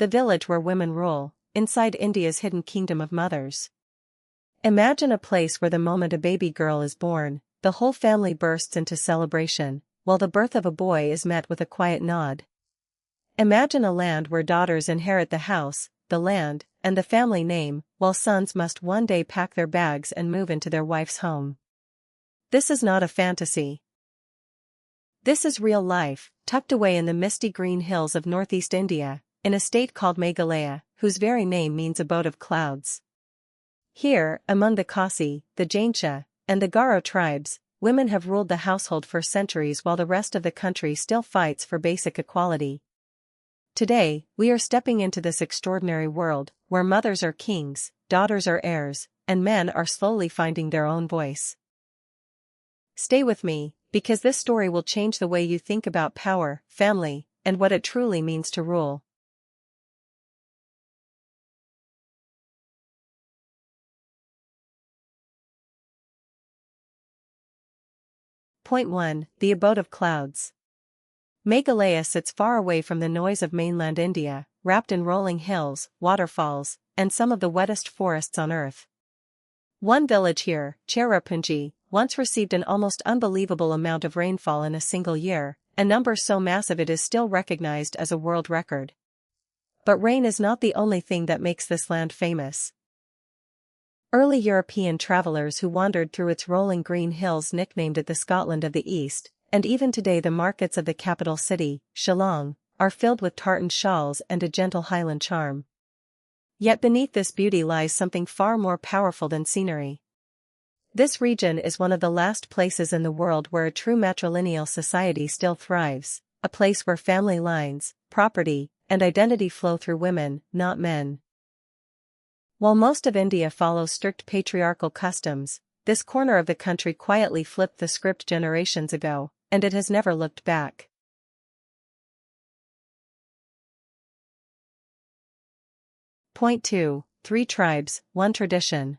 the village where women rule, inside India's hidden kingdom of mothers. Imagine a place where the moment a baby girl is born, the whole family bursts into celebration, while the birth of a boy is met with a quiet nod. Imagine a land where daughters inherit the house, the land, and the family name, while sons must one day pack their bags and move into their wife's home. This is not a fantasy. This is real life, tucked away in the misty green hills of northeast India, in a state called Meghalaya, whose very name means abode of clouds. Here, among the Khasi, the Jaintia, and the Garo tribes, women have ruled the household for centuries while the rest of the country still fights for basic equality. Today, we are stepping into this extraordinary world, where mothers are kings, daughters are heirs, and men are slowly finding their own voice. Stay with me, because this story will change the way you think about power, family, and what it truly means to rule. Point 1. The Abode of Clouds. Meghalaya sits far away from the noise of mainland India, wrapped in rolling hills, waterfalls, and some of the wettest forests on earth. One village here, Cherrapunji, once received an almost unbelievable amount of rainfall in a single year, a number so massive it is still recognized as a world record. But rain is not the only thing that makes this land famous. Early European travelers who wandered through its rolling green hills nicknamed it the Scotland of the East, and even today the markets of the capital city, Shillong, are filled with tartan shawls and a gentle highland charm. Yet beneath this beauty lies something far more powerful than scenery. This region is one of the last places in the world where a true matrilineal society still thrives, a place where family lines, property, and identity flow through women, not men. While most of India follows strict patriarchal customs, this corner of the country quietly flipped the script generations ago, and it has never looked back. Point 2. 3 tribes, 1 tradition.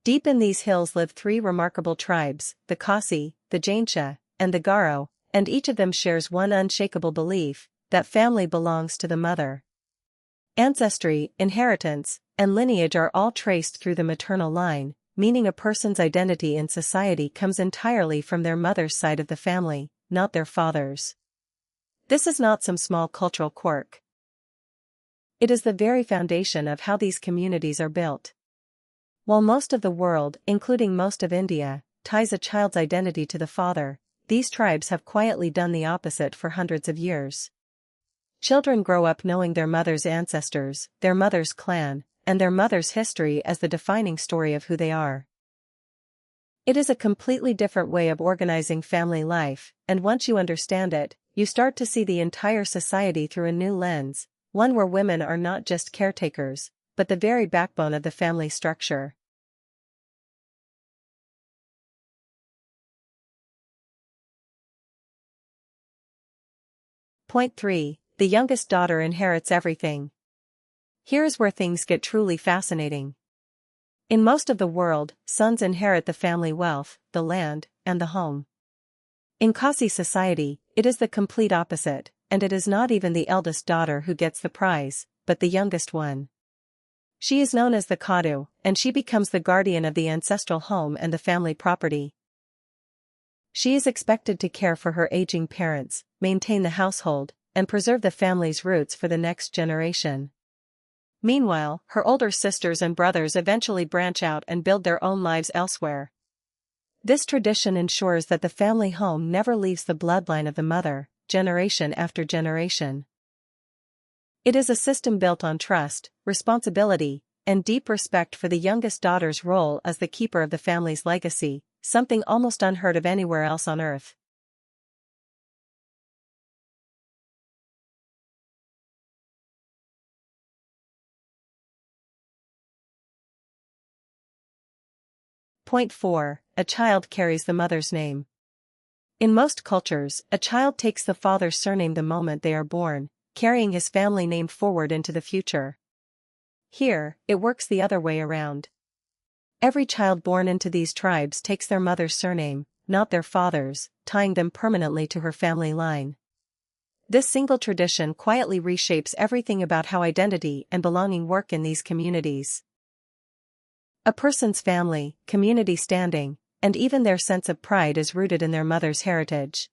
Deep in these hills live 3 remarkable tribes, the Khasi, the Jaintia, and the Garo, and each of them shares one unshakable belief, that family belongs to the mother. Ancestry, inheritance, and lineage are all traced through the maternal line, meaning a person's identity in society comes entirely from their mother's side of the family, not their father's. This is not some small cultural quirk. It is the very foundation of how these communities are built. While most of the world, including most of India, ties a child's identity to the father, these tribes have quietly done the opposite for hundreds of years. Children grow up knowing their mother's ancestors, their mother's clan, and their mother's history as the defining story of who they are. It is a completely different way of organizing family life, and once you understand it, you start to see the entire society through a new lens, one where women are not just caretakers, but the very backbone of the family structure. Point 3. The youngest daughter inherits everything. Here's where things get truly fascinating. In most of the world, sons inherit the family wealth, the land, and the home. In Khasi society, it is the complete opposite, and it is not even the eldest daughter who gets the prize, but the youngest one. She is known as the Kadu, and she becomes the guardian of the ancestral home and the family property. She is expected to care for her aging parents, maintain the household, and preserve the family's roots for the next generation. Meanwhile, her older sisters and brothers eventually branch out and build their own lives elsewhere. This tradition ensures that the family home never leaves the bloodline of the mother, generation after generation. It is a system built on trust, responsibility, and deep respect for the youngest daughter's role as the keeper of the family's legacy, something almost unheard of anywhere else on earth. Point 4. A child carries the mother's name. In most cultures, a child takes the father's surname the moment they are born, carrying his family name forward into the future. Here, it works the other way around. Every child born into these tribes takes their mother's surname, not their father's, tying them permanently to her family line. This single tradition quietly reshapes everything about how identity and belonging work in these communities. A person's family, community standing, and even their sense of pride is rooted in their mother's heritage.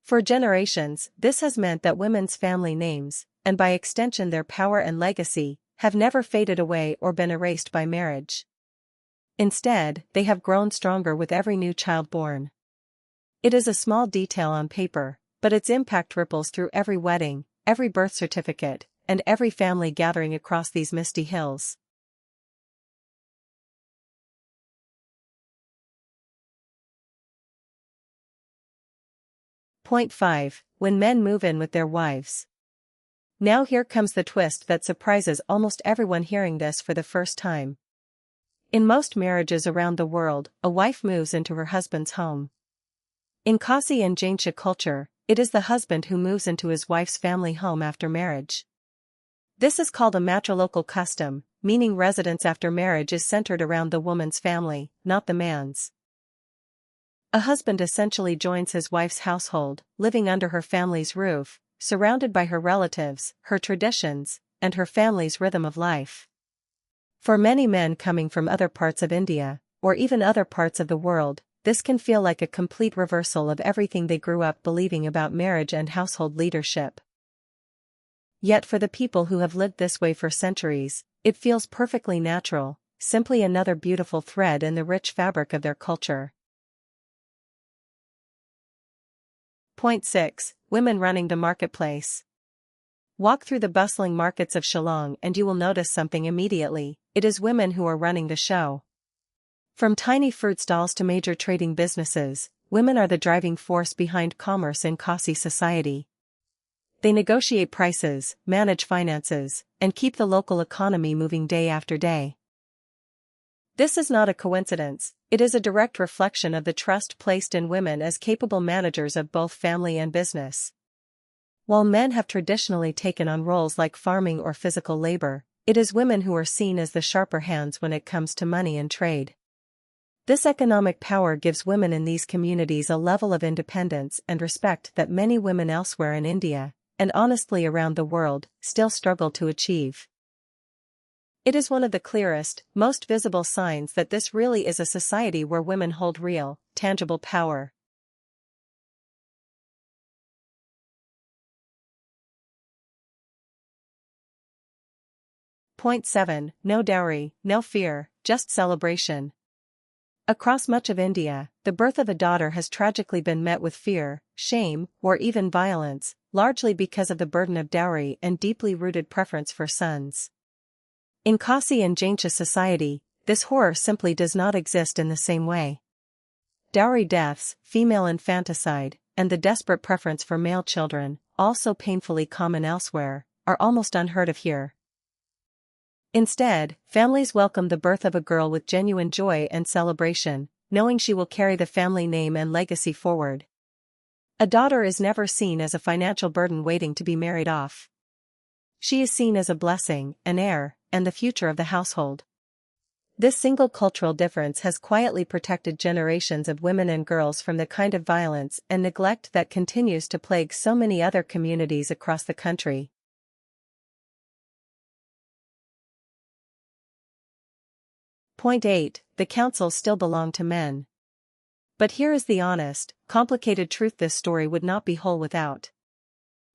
For generations, this has meant that women's family names, and by extension their power and legacy, have never faded away or been erased by marriage. Instead, they have grown stronger with every new child born. It is a small detail on paper, but its impact ripples through every wedding, every birth certificate, and every family gathering across these misty hills. Point 5. When men move in with their wives. Now here comes the twist that surprises almost everyone hearing this for the first time. In most marriages around the world, a wife moves into her husband's home. In Khasi and Jaintia culture, it is the husband who moves into his wife's family home after marriage. This is called a matrilineal custom, meaning residence after marriage is centered around the woman's family, not the man's. A husband essentially joins his wife's household, living under her family's roof, surrounded by her relatives, her traditions, and her family's rhythm of life. For many men coming from other parts of India, or even other parts of the world, this can feel like a complete reversal of everything they grew up believing about marriage and household leadership. Yet for the people who have lived this way for centuries, it feels perfectly natural, simply another beautiful thread in the rich fabric of their culture. Point 6. Women running the marketplace. Walk through the bustling markets of Shillong and you will notice something immediately: it is women who are running the show. From tiny fruit stalls to major trading businesses, women are the driving force behind commerce in Khasi society. They negotiate prices, manage finances, and keep the local economy moving day after day. This is not a coincidence, it is a direct reflection of the trust placed in women as capable managers of both family and business. While men have traditionally taken on roles like farming or physical labor, it is women who are seen as the sharper hands when it comes to money and trade. This economic power gives women in these communities a level of independence and respect that many women elsewhere in India, and honestly around the world, still struggle to achieve. It is one of the clearest, most visible signs that this really is a society where women hold real, tangible power. Point 7. No dowry, no fear, just celebration. Across much of India, the birth of a daughter has tragically been met with fear, shame, or even violence, largely because of the burden of dowry and deeply rooted preference for sons. In Khasi and Jaintia society, this horror simply does not exist in the same way. Dowry deaths, female infanticide, and the desperate preference for male children, also painfully common elsewhere, are almost unheard of here. Instead, families welcome the birth of a girl with genuine joy and celebration, knowing she will carry the family name and legacy forward. A daughter is never seen as a financial burden waiting to be married off. She is seen as a blessing, an heir, and the future of the household. This single cultural difference has quietly protected generations of women and girls from the kind of violence and neglect that continues to plague so many other communities across the country. Point 8. The councils still belong to men. But here is the honest, complicated truth: this story would not be whole without.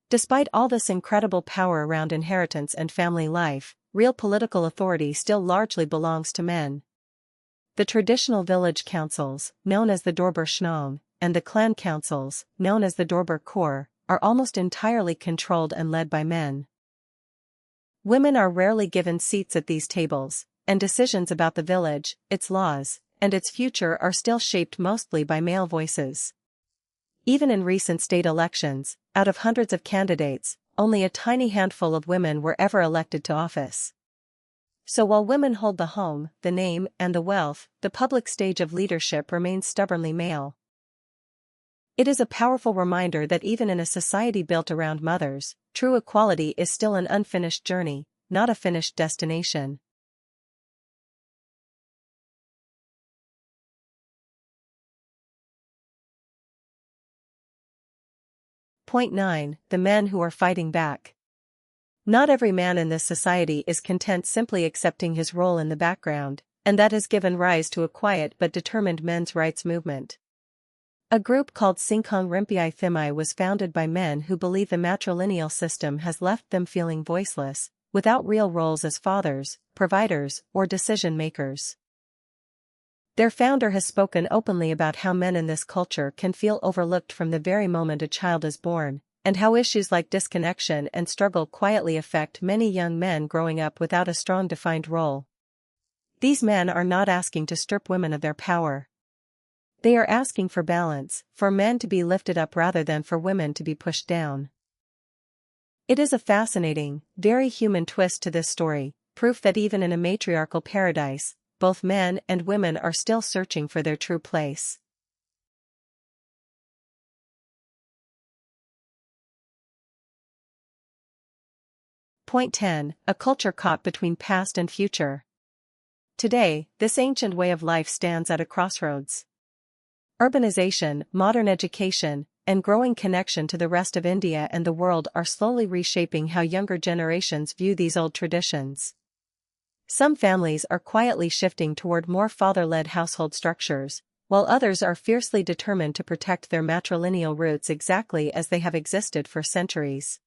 Despite all this incredible power around inheritance and family life, real political authority still largely belongs to men. The traditional village councils, known as the Dorber Shnong, and the clan councils, known as the Dorber Kor, are almost entirely controlled and led by men. Women are rarely given seats at these tables, and decisions about the village, its laws, and its future are still shaped mostly by male voices. Even in recent state elections, out of hundreds of candidates, only a tiny handful of women were ever elected to office. So while women hold the home, the name, and the wealth, the public stage of leadership remains stubbornly male. It is a powerful reminder that even in a society built around mothers, true equality is still an unfinished journey, not a finished destination. Point 9. The men who are fighting back. Not every man in this society is content simply accepting his role in the background, and that has given rise to a quiet but determined men's rights movement. A group called Singkong Rimpiai Thimai was founded by men who believe the matrilineal system has left them feeling voiceless, without real roles as fathers, providers, or decision-makers. Their founder has spoken openly about how men in this culture can feel overlooked from the very moment a child is born, and how issues like disconnection and struggle quietly affect many young men growing up without a strong defined role. These men are not asking to strip women of their power. They are asking for balance, for men to be lifted up rather than for women to be pushed down. It is a fascinating, very human twist to this story, proof that even in a matriarchal paradise, both men and women are still searching for their true place. Point 10. A culture caught between past and future. Today, this ancient way of life stands at a crossroads. Urbanization, modern education, and growing connection to the rest of India and the world are slowly reshaping how younger generations view these old traditions. Some families are quietly shifting toward more father-led household structures, while others are fiercely determined to protect their matrilineal roots exactly as they have existed for centuries.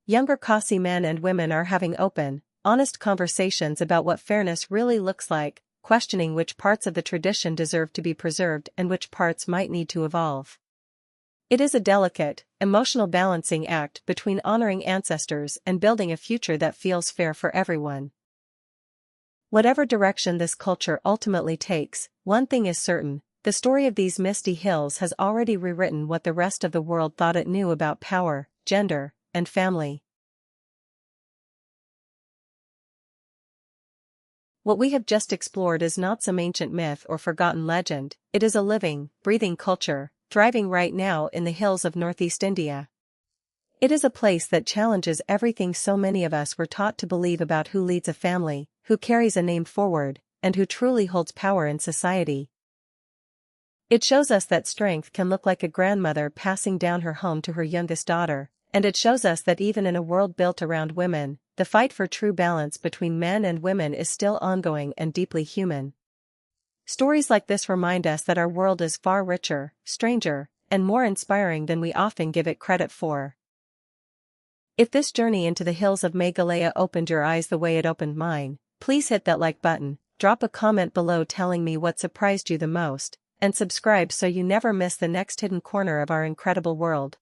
Younger Khasi men and women are having open, honest conversations about what fairness really looks like, questioning which parts of the tradition deserve to be preserved and which parts might need to evolve. It is a delicate, emotional balancing act between honoring ancestors and building a future that feels fair for everyone. Whatever direction this culture ultimately takes, one thing is certain: the story of these misty hills has already rewritten what the rest of the world thought it knew about power, gender, and family. What we have just explored is not some ancient myth or forgotten legend, it is a living, breathing culture, thriving right now in the hills of Northeast India. It is a place that challenges everything so many of us were taught to believe about who leads a family, who carries a name forward, and who truly holds power in society. It shows us that strength can look like a grandmother passing down her home to her youngest daughter, and it shows us that even in a world built around women, the fight for true balance between men and women is still ongoing and deeply human. Stories like this remind us that our world is far richer, stranger, and more inspiring than we often give it credit for. If this journey into the hills of Meghalaya opened your eyes the way it opened mine, please hit that like button, drop a comment below telling me what surprised you the most, and subscribe so you never miss the next hidden corner of our incredible world.